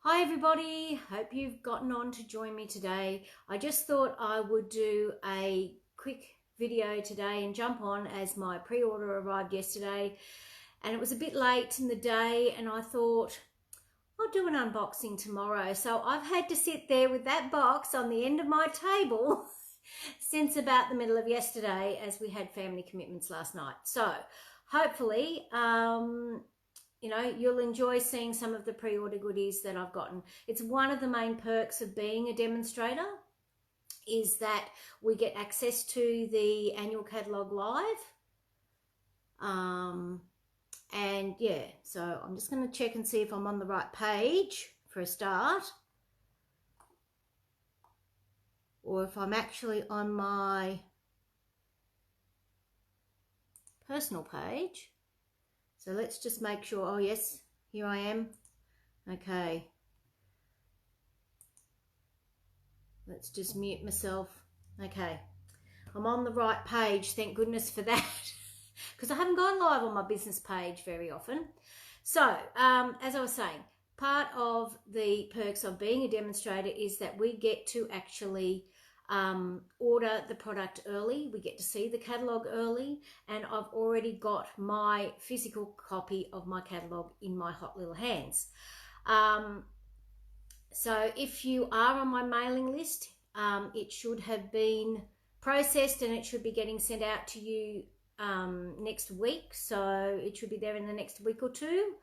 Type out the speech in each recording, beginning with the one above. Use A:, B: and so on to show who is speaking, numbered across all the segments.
A: Hi everybody, hope you've gotten on to join me today. I just thought I would do a quick video today and jump on as my pre-order arrived yesterday, and it was a bit late in the day and I thought I'll do an unboxing tomorrow. So I've had to sit there with that box on the end of my table since about the middle of yesterday as we had family commitments last night. So hopefully you know, you'll enjoy seeing some of the pre-order goodies that I've gotten. It's one of the main perks of being a demonstrator is that we get access to the annual catalogue live. And yeah, so I'm just going to check and see if I'm on the right page for a start, or if I'm actually on my personal page. So let's just make sure. Oh yes, here I am. Okay. Let's just mute myself. Okay. I'm on the right page, thank goodness for that. Because I haven't gone live on my business page very often. So, as I was saying, part of the perks of being a demonstrator is that we get to actually order the product early. We get to see the catalogue early, and I've already got my physical copy of my catalogue in my hot little hands. So if you are on my mailing list, it should have been processed and it should be getting sent out to you next week. So it should be there in the next week or two,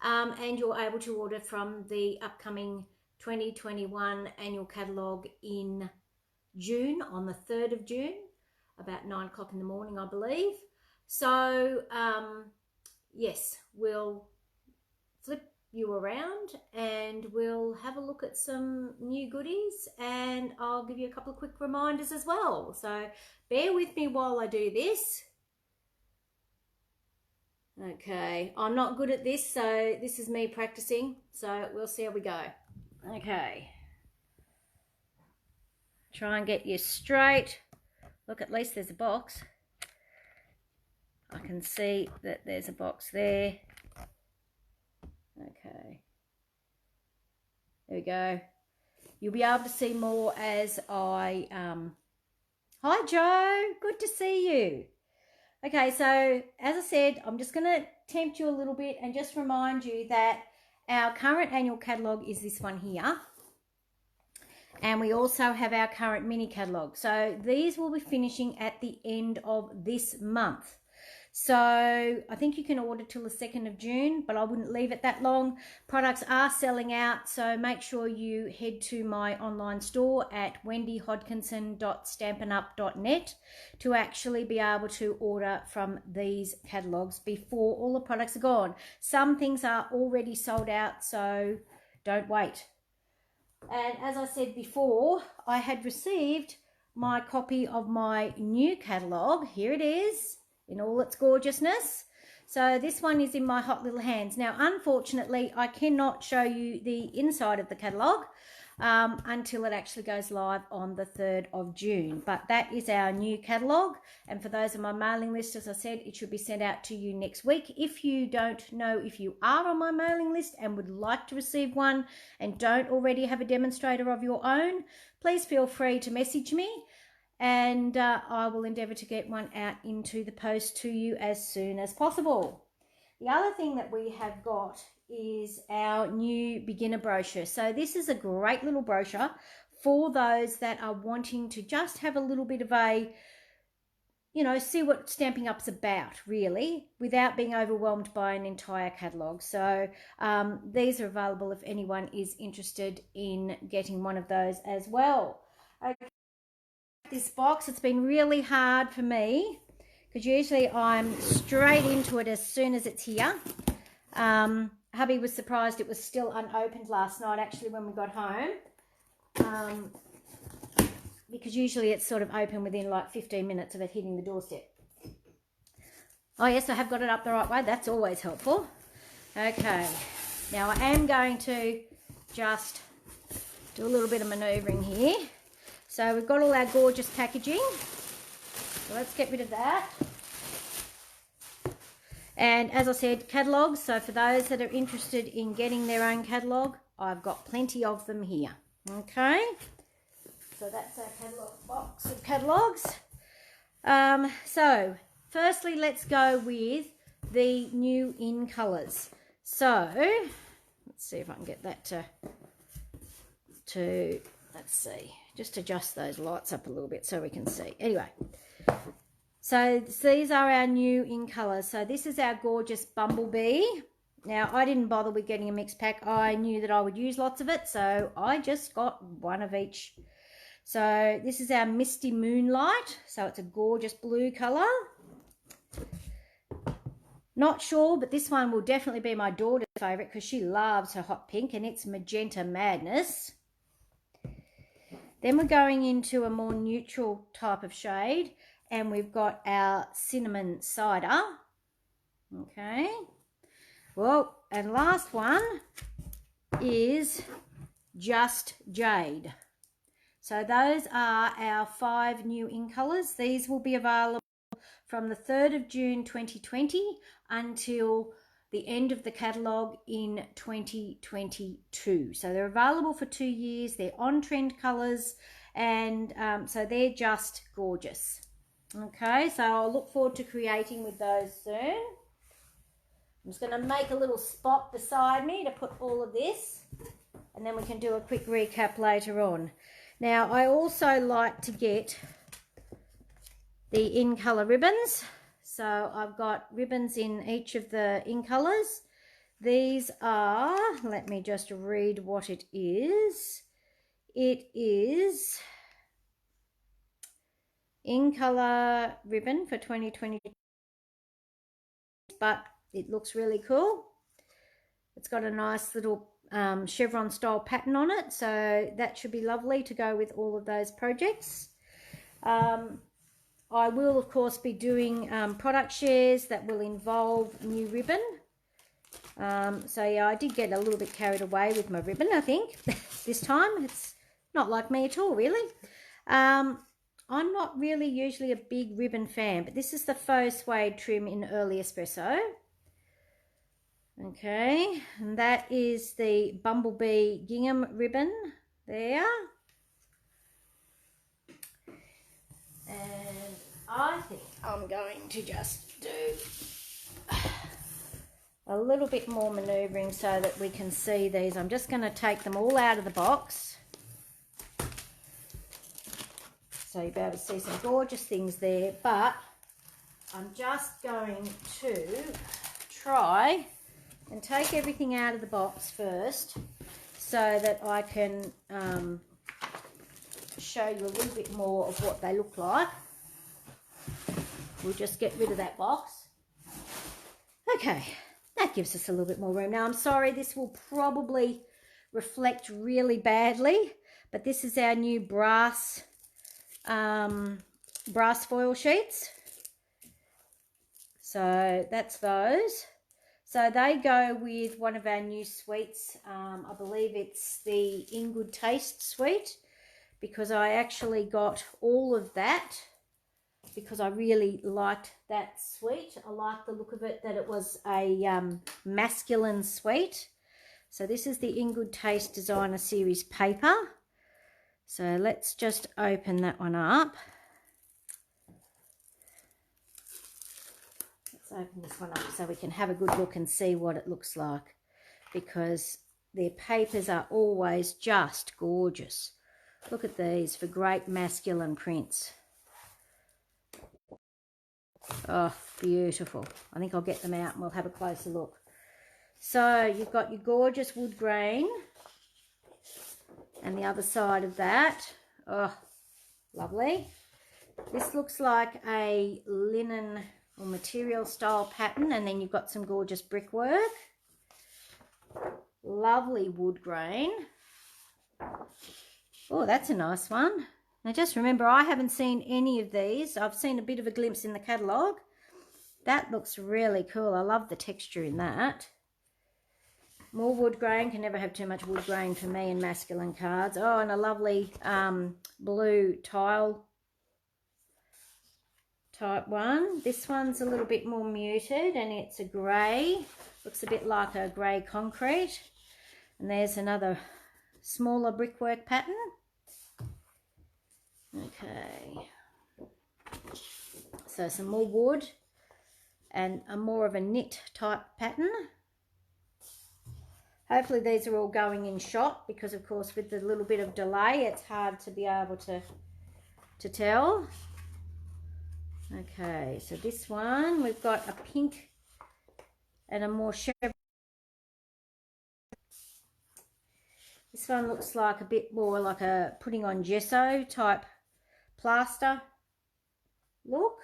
A: and you're able to order from the upcoming 2021 annual catalogue in June, on the 3rd of June, about 9 o'clock in the morning, I believe. So yes, we'll flip you around and we'll have a look at some new goodies, and I'll give you a couple of quick reminders as well. So bear with me while I do this. Okay, I'm not good at this, so this is me practicing, so we'll see how we go. Okay. Try and get you straight. Look, at least there's a box. I can see that there's a box there. Okay. There we go. You'll be able to see more as I... Hi, Joe. Good to see you. Okay, so as I said, I'm just going to tempt you a little bit and just remind you that our current annual catalogue is this one here. And we also have our current mini catalogue. So these will be finishing at the end of this month. So I think you can order till the 2nd of June, but I wouldn't leave it that long. Products are selling out, so make sure you head to my online store at wendyhodkinson.stampinup.net to actually be able to order from these catalogues before all the products are gone. Some things are already sold out, so don't wait. And as I said before, I had received my copy of my new catalogue. Here it is in all its gorgeousness. So this one is in my hot little hands. Now, unfortunately, I cannot show you the inside of the catalogue until it actually goes live on the 3rd of June. But that is our new catalogue. And for those on my mailing list, as I said, it should be sent out to you next week. If you don't know if you are on my mailing list and would like to receive one and don't already have a demonstrator of your own, please feel free to message me, and I will endeavour to get one out into the post to you as soon as possible. The other thing that we have got is our new beginner brochure. So this is a great little brochure for those that are wanting to just have a little bit of a, you know, see what Stampin' Up's about, really, without being overwhelmed by an entire catalogue. So these are available if anyone is interested in getting one of those as well. Okay. This box, it's been really hard for me because usually I'm straight into it as soon as it's here. Hubby was surprised it was still unopened last night, actually, when we got home, because usually it's sort of open within like 15 minutes of it hitting the doorstep. Oh yes, I have got it up the right way. That's always helpful. Okay, now I am going to just do a little bit of manoeuvring here. So we've got all our gorgeous packaging. So let's get rid of that. And as I said, catalogues. So for those that are interested in getting their own catalogue, I've got plenty of them here. Okay, so that's our catalogue box of catalogues. So firstly, let's go with the new in colours. So let's see if I can get that to let's see, just adjust those lights up a little bit so we can see. Anyway, so these are our new in colours. So this is our gorgeous Bumblebee. Now, I didn't bother with getting a mixed pack. I knew that I would use lots of it, so I just got one of each. So this is our Misty Moonlight. So it's a gorgeous blue colour. Not sure, but this one will definitely be my daughter's favourite because she loves her hot pink, and it's Magenta Madness. Then we're going into a more neutral type of shade, and we've got our Cinnamon Cider. Okay. Well, and last one is Just Jade. So those are our 5 new in colours. These will be available from the 3rd of June 2020 until the end of the catalogue in 2022. So they're available for 2 years. They're on-trend colours, and so they're just gorgeous. Okay, so I'll look forward to creating with those soon. I'm just going to make a little spot beside me to put all of this, and then we can do a quick recap later on. Now, I also like to get the in colour ribbons. So I've got ribbons in each of the in colours. These are, let me just read what it is. It is in colour ribbon for 2020, but it looks really cool. It's got a nice little chevron style pattern on it, so that should be lovely to go with all of those projects. I will of course be doing product shares that will involve new ribbon. So yeah, I did get a little bit carried away with my ribbon, I think. This time it's not like me at all, really. I'm not really usually a big ribbon fan, but this is the faux suede trim in Early Espresso. Okay, and that is the Bumblebee gingham ribbon there. And I think I'm going to just do a little bit more manoeuvring so that we can see these. I'm just going to take them all out of the box, so you'll be able to see some gorgeous things there, but I'm just going to try and take everything out of the box first so that I can show you a little bit more of what they look like. We'll just get rid of that box. Okay, that gives us a little bit more room. Now, I'm sorry, this will probably reflect really badly, but this is our new brass foil sheets. So that's those. So they go with one of our new sweets. I believe it's the In Good Taste sweet, because I actually got all of that because I really liked that sweet. I liked the look of it, that it was a masculine sweet. So this is the In Good Taste Designer Series paper. So let's just open that one up. Open this one up so we can have a good look and see what it looks like, because their papers are always just gorgeous. Look at these for great masculine prints. Oh, beautiful. I think I'll get them out and we'll have a closer look. So you've got your gorgeous wood grain, and the other side of that, oh, lovely. This looks like a linen or material style pattern, and then you've got some gorgeous brickwork. Lovely wood grain. Oh, that's a nice one. Now just remember, I haven't seen any of these. I've seen a bit of a glimpse in the catalogue. That looks really cool. I love the texture in that. More wood grain. Can never have too much wood grain for me in masculine cards. Oh, and a lovely blue tile type one. This one's a little bit more muted, and it's a grey. Looks a bit like a grey concrete. And there's another smaller brickwork pattern. Okay. So some more wood and a more of a knit type pattern. Hopefully these are all going in shot, because of course with the little bit of delay it's hard to be able to tell. Okay, so this one we've got a pink and a more chevron. This one looks like a bit more like a putting on gesso type plaster look.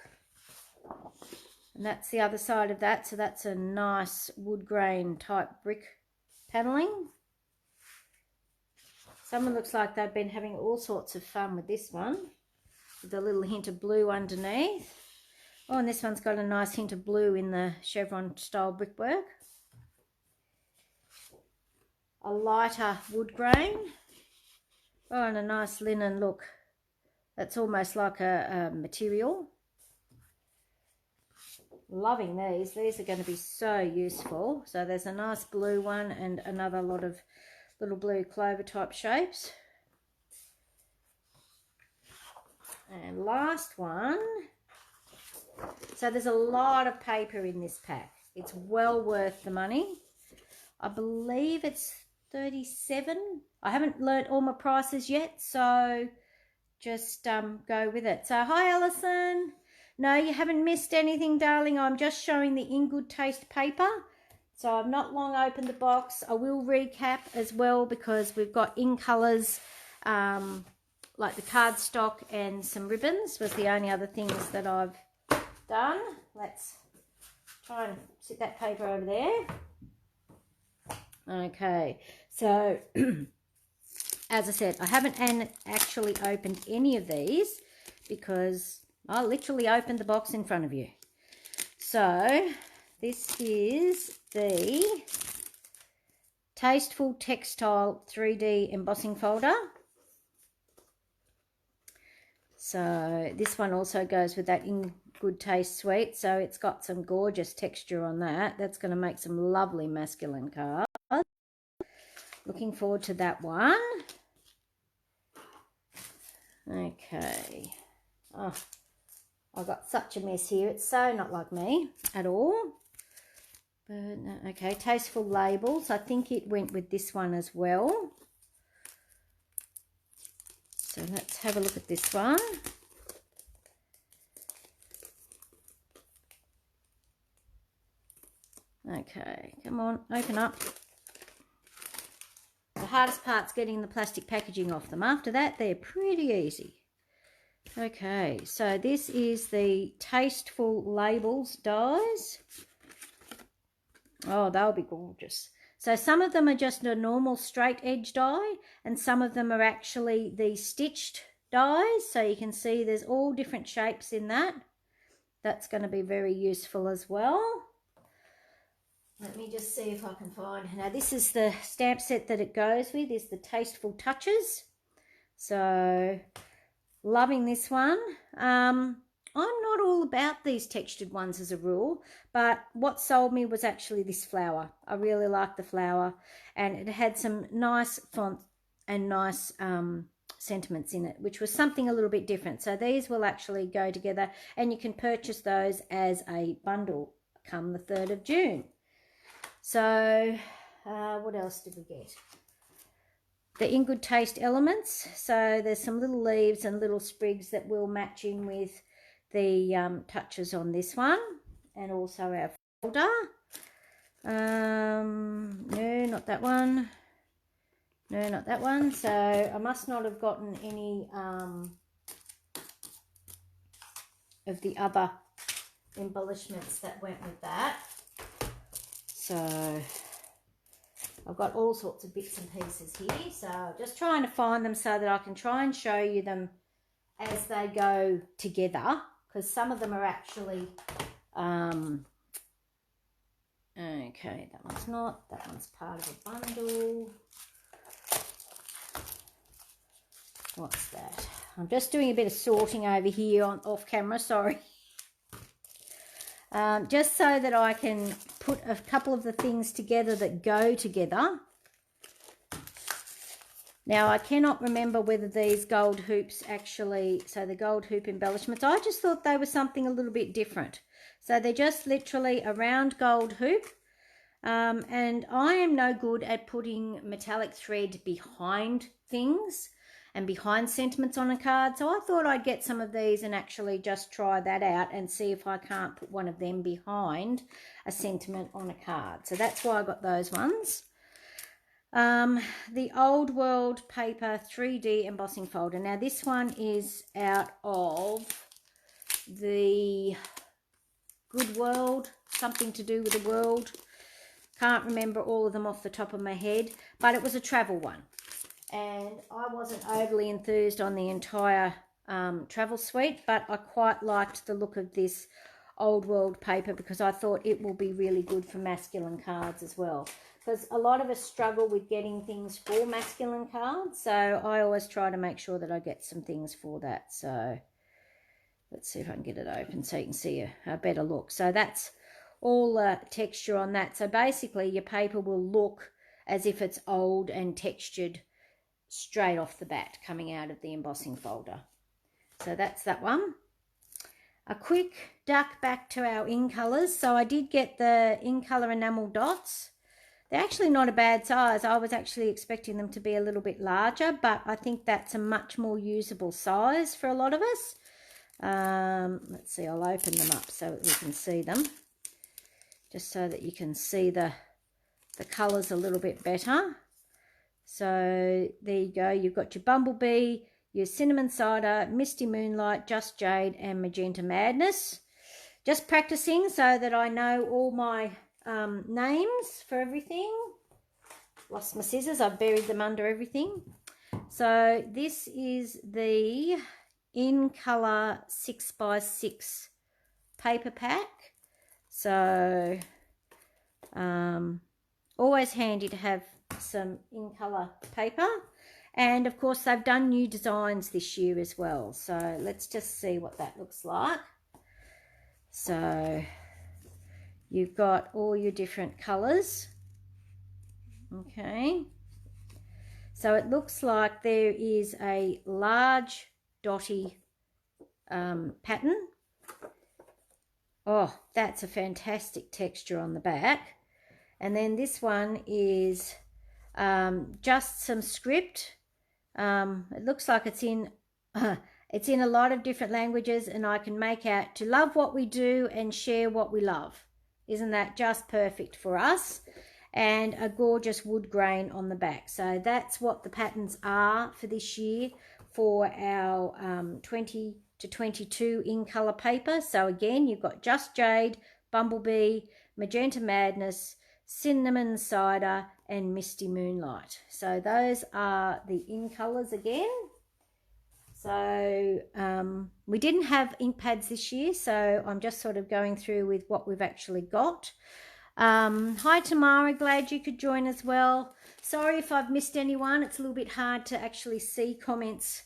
A: And that's the other side of that, so that's a nice wood grain type brick paneling. Someone looks like they've been having all sorts of fun with this one, with a little hint of blue underneath. Oh, and this one's got a nice hint of blue in the chevron style brickwork. A lighter wood grain. Oh, and a nice linen look. That's almost like a material. Loving these. These are going to be so useful. So there's a nice blue one and another lot of little blue clover type shapes. And last one. So there's a lot of paper in this pack. It's well worth the money. I believe it's 37. I haven't learnt all my prices yet, so just go with it. So hi Alison. No, you haven't missed anything, darling. I'm just showing the In Good Taste paper. So I've not long opened the box. I will recap as well, because we've got in colours, like the cardstock and some ribbons was the only other things that I've done. Let's try and sit that paper over there. Okay, so as I said, I haven't actually opened any of these because I literally opened the box in front of you. So this is the Tasteful Textile 3D embossing folder. So this one also goes with that In Good Taste suite. So it's got some gorgeous texture on that. That's going to make some lovely masculine cards. Looking forward to that one. Okay. Oh, I've got such a mess here. It's so not like me at all. But okay, Tasteful Labels. I think it went with this one as well. So let's have a look at this one. Okay, come on, open up. The hardest part's getting the plastic packaging off them. After that, they're pretty easy. Okay, so this is the Tasteful Labels dies. Oh, they'll be gorgeous. So some of them are just a normal straight edge die, and some of them are actually the stitched dies. So you can see there's all different shapes in that. That's going to be very useful as well. Let me just see if I can find. Now this is the stamp set that it goes with, is the Tasteful Touches. So loving this one. I'm not all about these textured ones as a rule, but what sold me was actually this flower. I really liked the flower, and it had some nice font and nice sentiments in it, which was something a little bit different. So these will actually go together, and you can purchase those as a bundle come the 3rd of June. So what else did we get? The In Good Taste elements. So there's some little leaves and little sprigs that will match in with the touches on this one, and also our folder. No, not that one. No, not that one. So I must not have gotten any of the other embellishments that went with that. So I've got all sorts of bits and pieces here. So just trying to find them so that I can try and show you them as they go together, because some of them are actually okay, that one's not, that one's part of a bundle. What's that? I'm just doing a bit of sorting over here on off camera, sorry. Just so that I can put a couple of the things together that go together. Now, I cannot remember whether these gold hoops actually, so the gold hoop embellishments, I just thought they were something a little bit different. So they're just literally a round gold hoop. And I am no good at putting metallic thread behind things and behind sentiments on a card. So I thought I'd get some of these and actually just try that out and see if I can't put one of them behind a sentiment on a card. So that's why I got those ones. The Old World Paper 3D embossing folder. Now this one is out of the Good World, something to do with the world. Can't remember all of them off the top of my head, but it was a travel one. And I wasn't overly enthused on the entire travel suite, but I quite liked the look of this Old World paper because I thought it will be really good for masculine cards as well. Because a lot of us struggle with getting things for masculine cards, so I always try to make sure that I get some things for that. So let's see if I can get it open so you can see a better look. So that's all texture on that. So basically your paper will look as if it's old and textured straight off the bat coming out of the embossing folder. So that's that one. A quick duck back to our in colours. So I did get the in colour enamel dots. They're actually not a bad size. I was actually expecting them to be a little bit larger, but I think that's a much more usable size for a lot of us. Let's see, I'll open them up so that we can see them, just so that you can see the colours a little bit better. So there you go. You've got your Bumblebee, your Cinnamon Cider, Misty Moonlight, Just Jade, and Magenta Madness. Just practicing so that I know all my names for everything. Lost my scissors, I've buried them under everything. So this is the In Colour 6x6 paper pack. So always handy to have some in colour paper, and of course they've done new designs this year as well. So let's just see what that looks like. So you've got all your different colours. Okay, so it looks like there is a large dotty pattern. Oh, that's a fantastic texture on the back. And then this one is just some script. It looks like it's in a lot of different languages, and I can make out to love what we do and share what we love. Isn't that just perfect for us? And a gorgeous wood grain on the back. So that's what the patterns are for this year for our 20 to 22 in colour paper. So again, you've got Just Jade, Bumblebee, Magenta Madness, Cinnamon Cider, and Misty Moonlight. So those are the in colours again. So we didn't have ink pads this year, so I'm just sort of going through with what we've actually got. Hi Tamara, glad you could join as well. Sorry if I've missed anyone. It's a little bit hard to actually see comments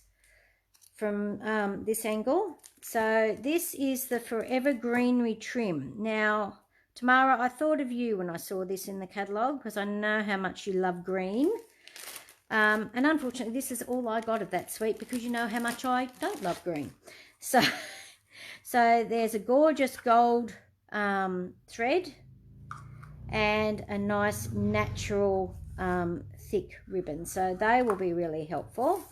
A: from this angle. So this is the Forever Greenery trim. Now Tamara, I thought of you when I saw this in the catalogue because I know how much you love green. And unfortunately, this is all I got of that suite because you know how much I don't love green. So there's a gorgeous gold thread and a nice natural thick ribbon. So they will be really helpful.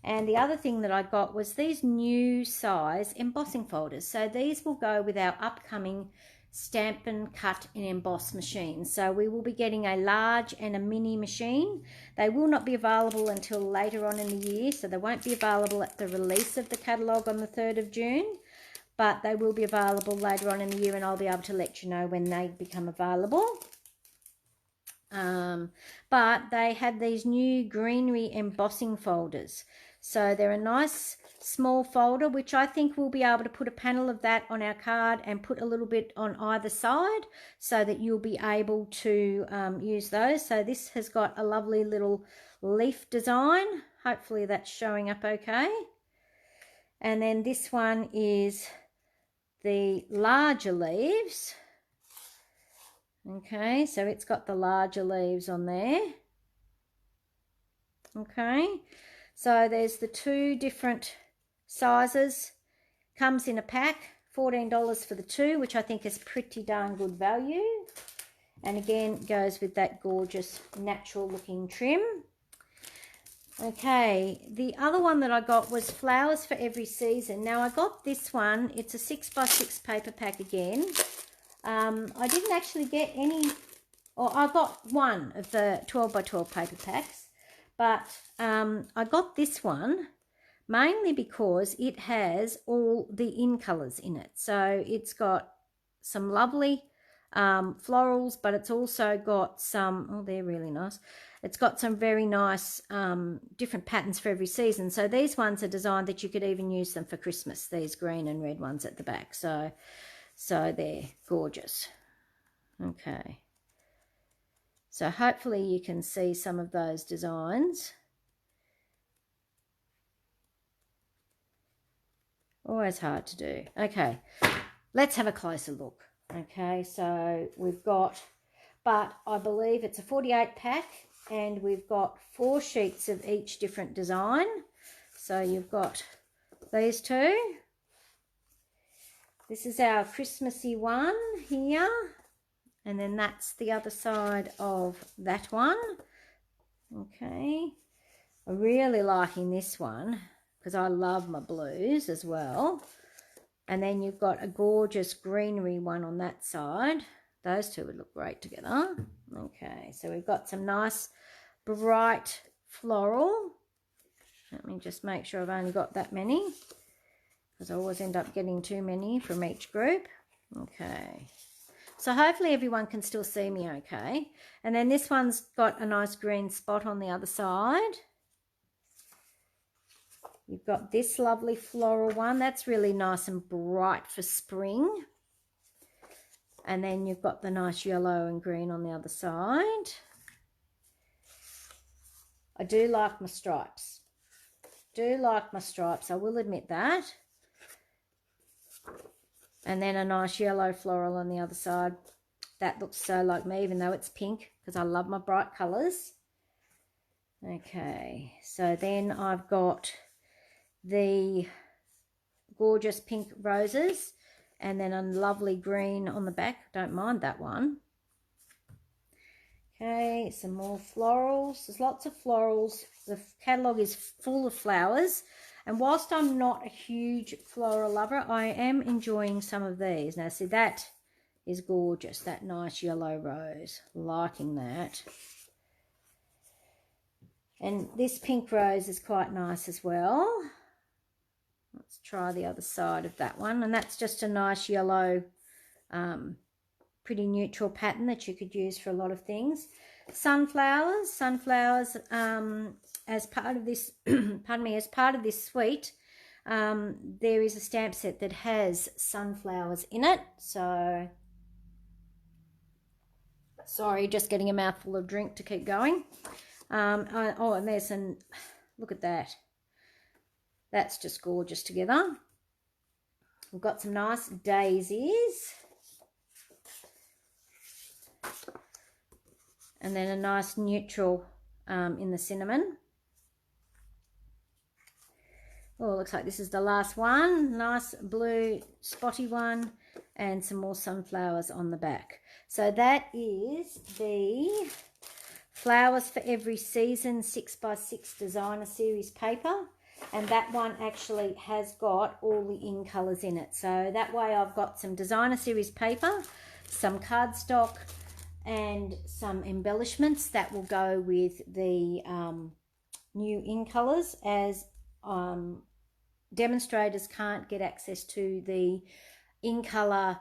A: And the other thing that I got was these new size embossing folders. So these will go with our upcoming stamp and cut and emboss machines. So we will be getting a large and a mini machine. They will not be available until later on in the year, so they won't be available at the release of the catalogue on the 3rd of June, but they will be available later on in the year, and I'll be able to let you know when they become available. But they have these new greenery embossing folders. So they're a nice small folder, which I think we'll be able to put a panel of that on our card and put a little bit on either side so that you'll be able to use those. So this has got a lovely little leaf design. Hopefully that's showing up okay. And then this one is the larger leaves. Okay, so it's got the larger leaves on there. Okay, so there's the 2 different sizes. Comes in a pack, $14 for the 2, which I think is pretty darn good value. And again, goes with that gorgeous natural looking trim. Okay, the other one that I got was Flowers for Every Season. Now I got this one, it's a 6x6 paper pack again. I didn't actually get any, or I got one of the 12x12 paper packs, but I got this one mainly because it has all the in colours in it. So it's got some lovely florals, but it's also got some, oh, they're really nice. It's got some very nice different patterns for every season. So these ones are designed that you could even use them for Christmas, these green and red ones at the back. So they're gorgeous. Okay. So hopefully you can see some of those designs. Always hard to do. Okay, let's have a closer look. Okay, so we've got, but I believe it's a 48 pack, and we've got 4 sheets of each different design. So you've got these 2. This is our Christmassy one here, and then that's the other side of that one. Okay, I'm really liking this one because I love my blues as well. And then you've got a gorgeous greenery one on that side. Those 2 would look great together. Okay, so we've got some nice bright floral. Let me just make sure I've only got that many, because I always end up getting too many from each group. Okay, so hopefully everyone can still see me okay. And then this one's got a nice green spot on the other side. You've got this lovely floral one. That's really nice and bright for spring. And then you've got the nice yellow and green on the other side. I do like my stripes. I will admit that. And then a nice yellow floral on the other side. That looks so like me, even though it's pink, because I love my bright colours. Okay, so then I've got the gorgeous pink roses, and then a lovely green on the back. Don't mind that one. Okay, some more florals. There's lots of florals. The catalogue is full of flowers, and whilst I'm not a huge floral lover, I am enjoying some of these. Now see, that is gorgeous, that nice yellow rose, liking that. And this pink rose is quite nice as well. Let's try the other side of that one. And that's just a nice yellow, pretty neutral pattern that you could use for a lot of things. Sunflowers, as part of this, pardon me, as part of this suite, there is a stamp set that has sunflowers in it. So, sorry, just getting a mouthful of drink to keep going. Oh, and there's some, look at that. That's just gorgeous together. We've got some nice daisies. And then a nice neutral in the cinnamon. Oh, looks like this is the last one. Nice blue spotty one, and some more sunflowers on the back. So that is the Flowers for Every Season 6x6 Designer Series paper. And that one actually has got all the in colours in it. So that way I've got some Designer Series paper, some cardstock, and some embellishments that will go with the new in colours, as demonstrators can't get access to the in colour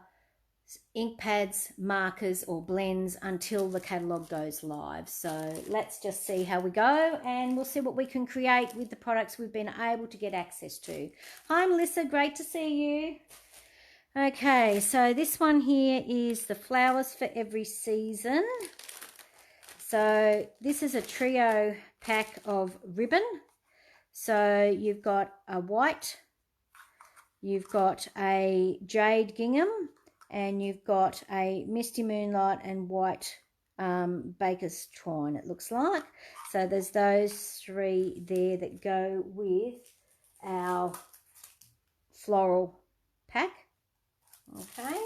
A: ink pads, markers or blends until the catalogue goes live. So let's just see how we go, and we'll see what we can create with the products we've been able to get access to. Hi Melissa, great to see you. Okay, so this one here is the Flowers for Every Season. So this is a trio pack of ribbon. So you've got a white, you've got a jade gingham, and you've got a misty moonlight and white baker's twine, it looks like. So there's those 3 there that go with our floral pack. Okay.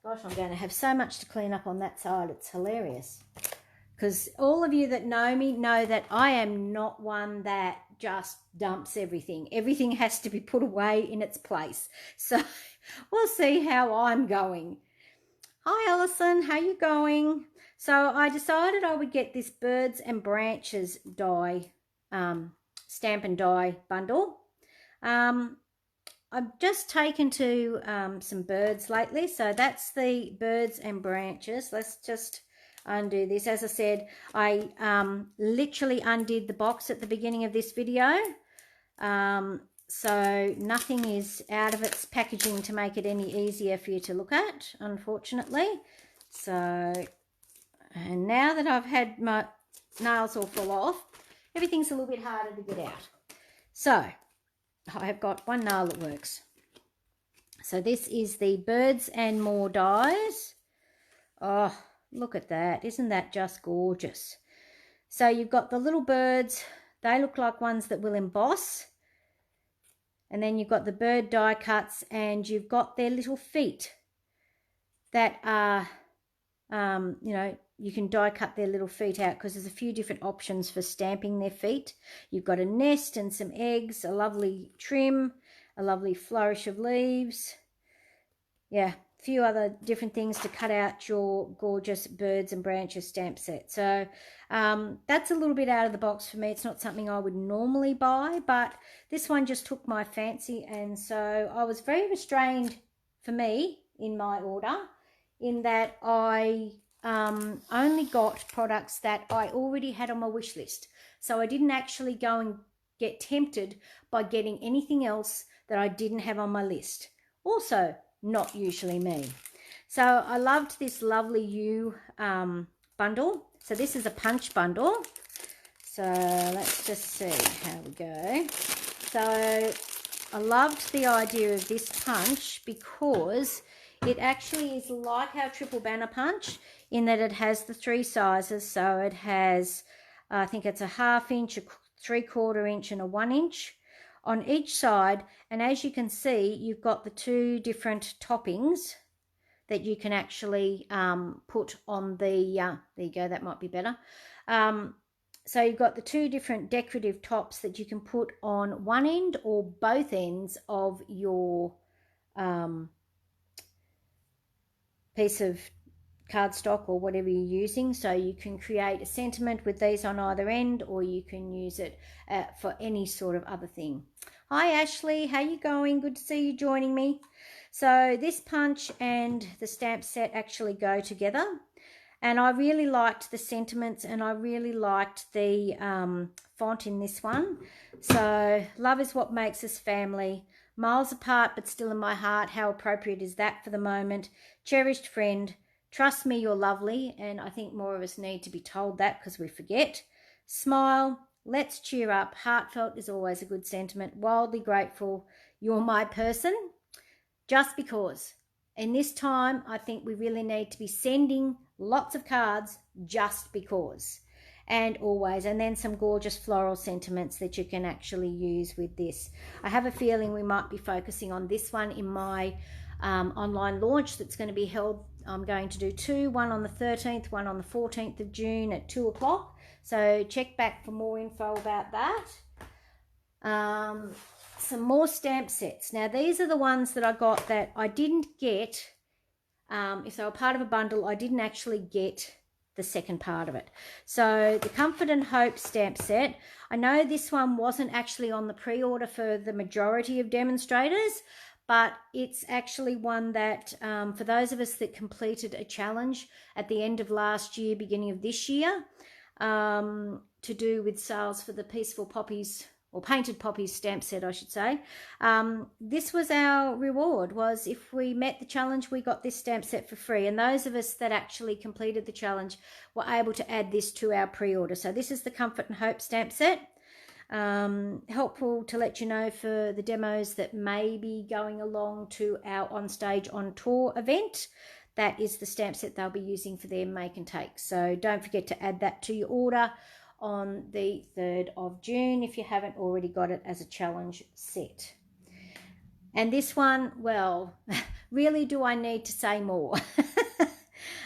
A: Gosh, I'm going to have so much to clean up on that side. It's hilarious. Because all of you that know me know that I am not one that just dumps everything. Everything has to be put away in its place. So we'll see how I'm going. Hi, Alison. How you going? So I decided I would get this Birds and Branches die, stamp and die bundle. I've just taken to some birds lately. So that's the Birds and Branches. Let's just undo this. As I said, I literally undid the box at the beginning of this video. So nothing is out of its packaging to make it any easier for you to look at, unfortunately. So, and now that I've had my nails all fall off, everything's a little bit harder to get out. So I have got one nail that works. So this is the Birds and More dies. Oh, look at that. Isn't that just gorgeous? So you've got the little birds. They look like ones that will emboss. And then you've got the bird die cuts, and you've got their little feet that are, you know, you can die cut their little feet out because there's a few different options for stamping their feet. You've got a nest and some eggs, a lovely trim, a lovely flourish of leaves. Yeah, a few other different things to cut out your gorgeous Birds and Branches stamp set. So that's a little bit out of the box for me. It's not something I would normally buy, but this one just took my fancy, and so I was very restrained for me in my order in that I only got products that I already had on my wish list. So I didn't actually go and get tempted by getting anything else that I didn't have on my list. Also, not usually me. So I loved this lovely U bundle. So this is a punch bundle. So let's just see how we go. So I loved the idea of this punch because it actually is like our triple banner punch in that it has the 3 sizes. So it has, I think it's a 1/2 inch, a 3/4 inch, and a 1 inch on each side. And as you can see, you've got the 2 different toppings that you can actually put on the, there you go, that might be better. So you've got the 2 different decorative tops that you can put on one end or both ends of your piece of cardstock or whatever you're using. So you can create a sentiment with these on either end, or you can use it for any sort of other thing. Hi Ashley, how you going? Good to see you joining me. So this punch and the stamp set actually go together, and I really liked the sentiments, and I really liked the font in this one. So love is what makes us family. Miles apart but still in my heart. How appropriate is that for the moment? Cherished friend. Trust me, you're lovely, and I think more of us need to be told that because we forget. Smile, let's cheer up. Heartfelt is always a good sentiment. Wildly grateful, you're my person. Just because. In this time, I think we really need to be sending lots of cards just because. And always. And then some gorgeous floral sentiments that you can actually use with this. I have a feeling we might be focusing on this one in my online launch that's going to be held. I'm going to do 2, one on the 13th, one on the 14th of June at 2 o'clock. So check back for more info about that. Some more stamp sets. Now these are the ones that I got that I didn't get. If they were part of a bundle, I didn't actually get the second part of it. So the Comfort and Hope stamp set. I know this one wasn't actually on the pre-order for the majority of demonstrators, but it's actually one that for those of us that completed a challenge at the end of last year, beginning of this year, to do with sales for the Peaceful Poppies, or Painted Poppies stamp set, I should say. This was our reward, was if we met the challenge, we got this stamp set for free. And those of us that actually completed the challenge were able to add this to our pre-order. So this is the Comfort and Hope stamp set. Helpful to let you know for the demos that may be going along to our On Stage on Tour event that is the stamp set they'll be using for their make and take. So don't forget to add that to your order on the 3rd of June if you haven't already got it as a challenge set. And this one, well, really do I need to say more?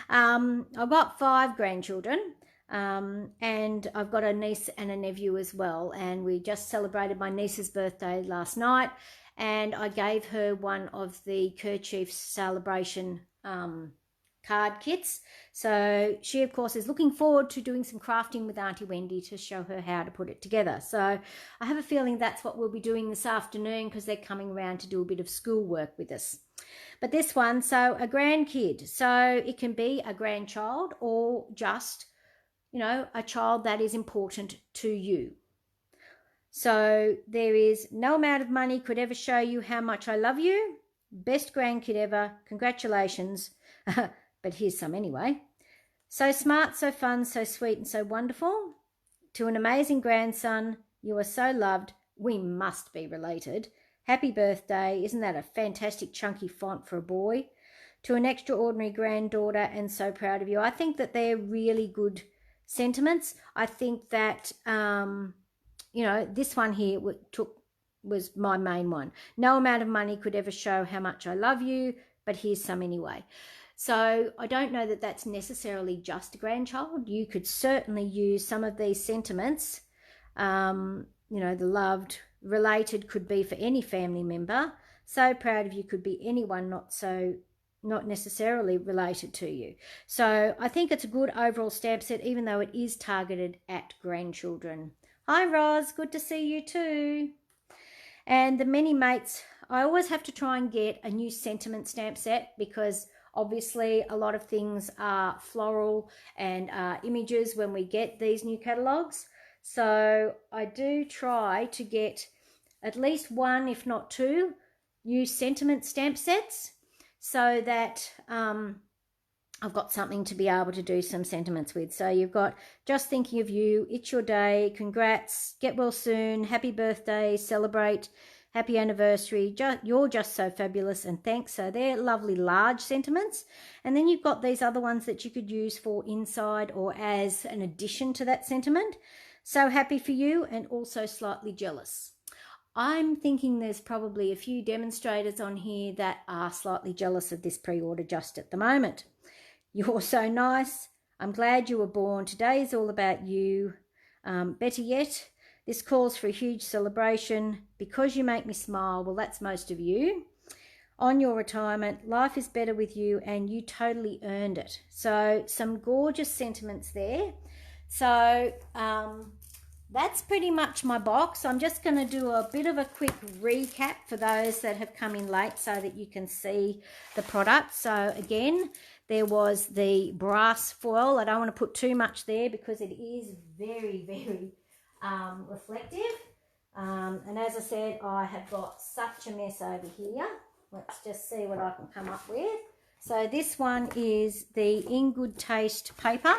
A: I've got 5 grandchildren, and I've got a niece and a nephew as well, and we just celebrated my niece's birthday last night, and I gave her one of the Kerchief celebration card kits. So she, of course, is looking forward to doing some crafting with Auntie Wendy to show her how to put it together. So I have a feeling that's what we'll be doing this afternoon, because they're coming around to do a bit of schoolwork with us. But this one, so a grandkid, so it can be a grandchild or just, you know, a child that is important to you. So there is no amount of money could ever show you how much I love you. Best grandkid ever. Congratulations. But here's some anyway. So smart, so fun, so sweet and so wonderful. To an amazing grandson, you are so loved. We must be related. Happy birthday. Isn't that a fantastic chunky font for a boy? To an extraordinary granddaughter, and so proud of you. I think that they're really good sentiments. I think that, you know, this one here was my main one. No amount of money could ever show how much I love you, but here's some anyway. So I don't know that that's necessarily just a grandchild. You could certainly use some of these sentiments. You know, the loved, related could be for any family member. So proud of you could be anyone not necessarily related to you. So I think it's a good overall stamp set, even though it is targeted at grandchildren. Hi Roz, good to see you too. And the many mates, I always have to try and get a new sentiment stamp set, because obviously a lot of things are floral and images when we get these new catalogues. So I do try to get at least 1, if not 2, new sentiment stamp sets, so that I've got something to be able to do some sentiments with. So you've got just thinking of you, it's your day, congrats, get well soon, happy birthday, celebrate, happy anniversary, you're just so fabulous, and thanks. So they're lovely large sentiments. And then you've got these other ones that you could use for inside or as an addition to that sentiment. So happy for you, and also slightly jealous. I'm thinking there's probably a few demonstrators on here that are slightly jealous of this pre-order just at the moment. You're so nice. I'm glad you were born. Today is all about you. Better yet, this calls for a huge celebration because you make me smile. Well, that's most of you. On your retirement, life is better with you, and you totally earned it. So some gorgeous sentiments there. So that's pretty much my box. I'm just going to do a bit of a quick recap for those that have come in late so that you can see the product. So again, there was the brass foil. I don't want to put too much there because it is very, very reflective. And as I said, I have got such a mess over here. Let's just see what I can come up with. So this one is the In Good Taste paper.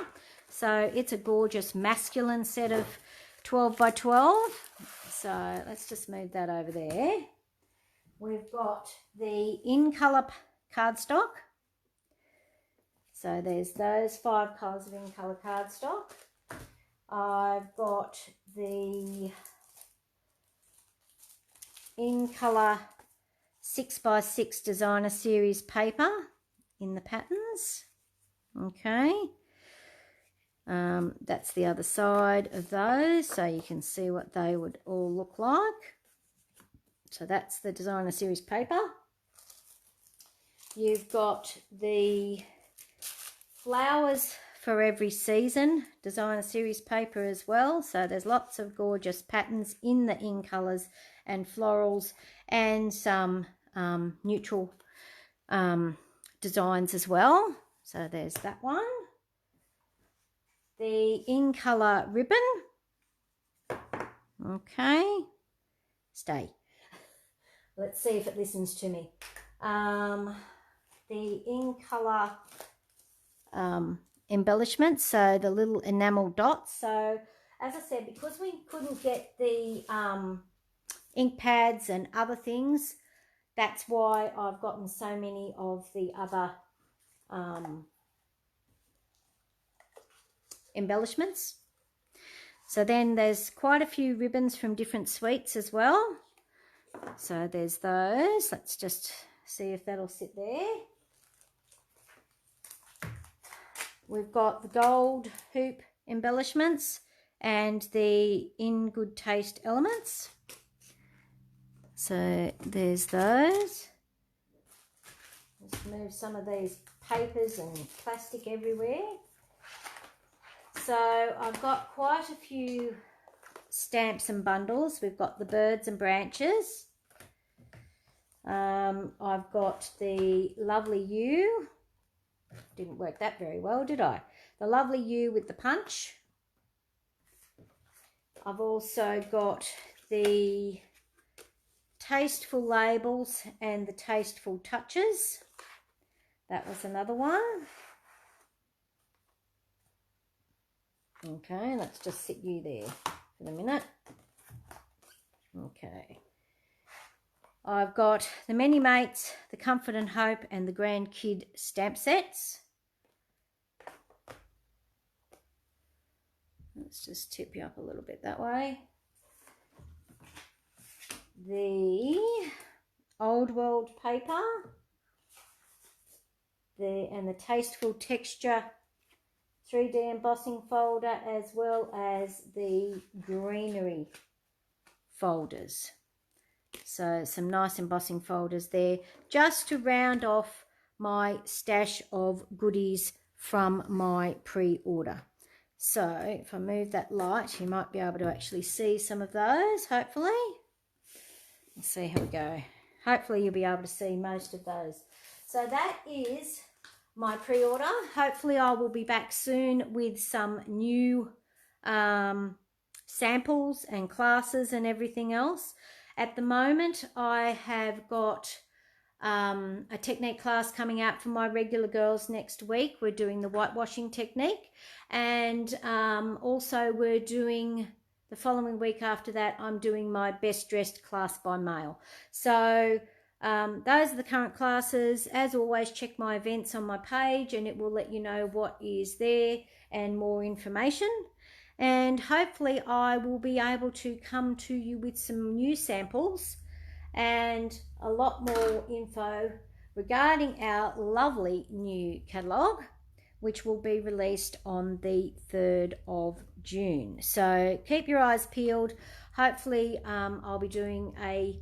A: So it's a gorgeous masculine set of 12 by 12. So let's just move that over there. We've got the In Colour cardstock. So there's those 5 colours of In Colour cardstock. I've got the In Colour 6x6 designer series paper in the patterns. Okay. That's the other side of those, so you can see what they would all look like. So that's the designer series paper. You've got the Flowers for Every Season designer series paper as well. So there's lots of gorgeous patterns in the in colours and florals, and some neutral designs as well. So there's that one. The In Colour ribbon. Okay. Stay. Let's see if it listens to me. The In Colour embellishments, so the little enamel dots. So as I said, because we couldn't get the ink pads and other things, that's why I've gotten so many of the other embellishments. So then there's quite a few ribbons from different suites as well. So there's those. Let's just see if that'll sit there. We've got the gold hoop embellishments and the In Good Taste elements. So there's those. Let's move some of these papers and plastic everywhere. So I've got quite a few stamps and bundles. We've got the birds and branches. I've got the lovely U. Didn't work that very well, did I? The lovely U with the punch. I've also got the tasteful labels and the tasteful touches. That was another one. Okay, let's just sit you there for the minute. Okay. I've got the Many Mates, the Comfort and Hope, and the Grand Kid stamp sets. Let's just tip you up a little bit that way. The Old World paper. And the Tasteful Texture 3D embossing folder, as well as the greenery folders. So some nice embossing folders there, just to round off my stash of goodies from my pre-order. So if I move that light, you might be able to actually see some of those, hopefully. Let's see how we go. Hopefully you'll be able to see most of those. So that is my pre-order. Hopefully I will be back soon with some new samples and classes and everything else. At the moment I have got a technique class coming out for my regular girls next week. We're doing the whitewashing technique, and also we're doing the following week after that, I'm doing my best dressed class by mail. So those are the current classes. As always, check my events on my page and it will let you know what is there and more information. And hopefully I will be able to come to you with some new samples and a lot more info regarding our lovely new catalogue, which will be released on the 3rd of June. So keep your eyes peeled. Hopefully I'll be doing a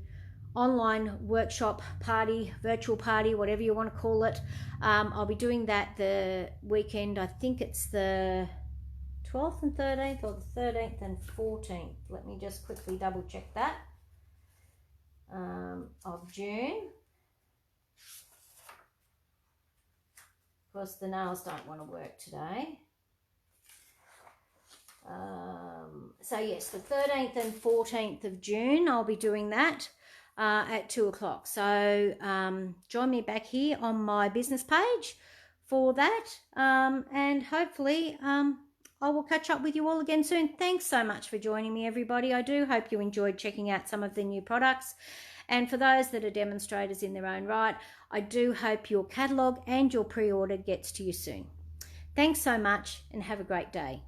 A: online workshop party, virtual party, whatever you want to call it. I'll be doing that the weekend. I think it's the 12th and 13th or the 13th and 14th. Let me just quickly double check that. Of June. Of course, the nails don't want to work today. So yes, the 13th and 14th of June, I'll be doing that at 2 o'clock. So join me back here on my business page for that. And hopefully I will catch up with you all again soon. Thanks so much for joining me, everybody. I do hope you enjoyed checking out some of the new products. And for those that are demonstrators in their own right, I do hope your catalogue and your pre-order gets to you soon. Thanks so much and have a great day.